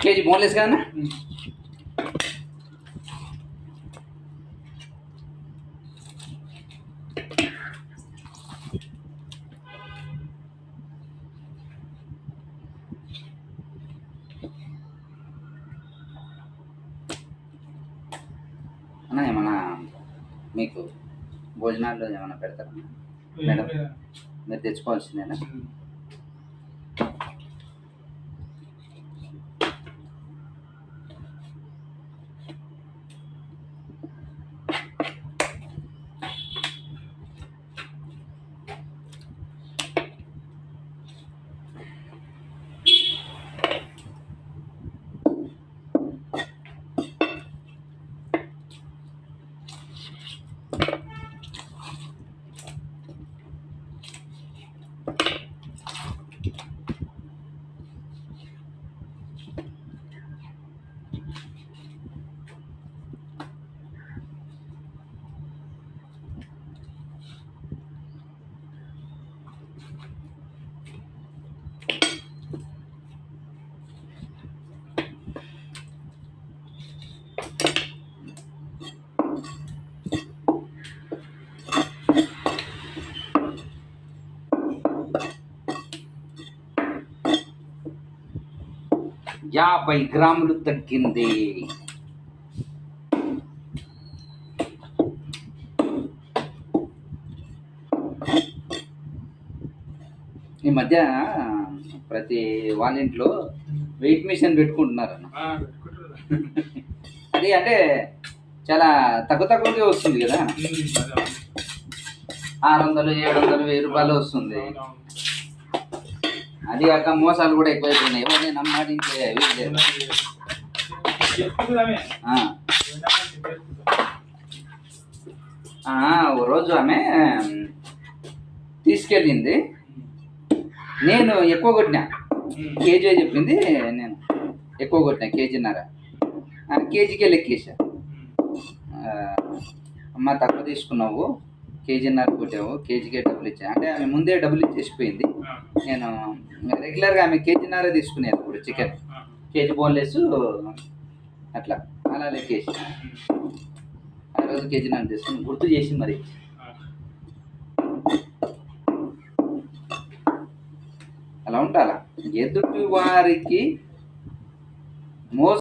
KG boneless కదా అన్న. ఏమన్నా మీకు భోజనాల్లో ఏమైనా పెడతారా మేడం? మీరు తెచ్చుకోవాల్సిందేనా? యాభై గ్రాములు తగ్గింది. ఈ మధ్య ప్రతి వాళ్ళ ఇంట్లో వెయిట్ మిషన్ పెట్టుకుంటున్నారు అన్న. అది అంటే చాలా తక్కువగా వస్తుంది కదా, 600, 700, 1000 రూపాయలు వస్తుంది. అది కాక మోసాలు కూడా ఎక్కువైపోయినాయి. ఎవరిని నమ్మాడించే ఓ రోజు ఆమె తీసుకెళ్ళింది, నేను ఎక్కువ కొట్టినా. కేజీ చెప్పింది, నేను ఎక్కువ కొట్టినా, కేజీన్నర. కేజీకే లెక్కేసా. అమ్మ తక్కువ తీసుకున్నావు, కేజీన్నర కొట్టావు, కేజీకే డబ్బులు ఇచ్చా అంటే ఆమె ముందే డబ్బులు ఇచ్చేసిపోయింది. నేను రెగ్యులర్గా ఆమె కేజీన్నర తీసుకునేది ఇప్పుడు చికెన్, కేజీ బోన్లెస్ అట్లా అలా లెక్కేసి ఆ రోజు కేజీన్నర తీసుకుని గుర్తు చేసి మరి అలా ఉండాలా. ఎదుటి వారికి మోస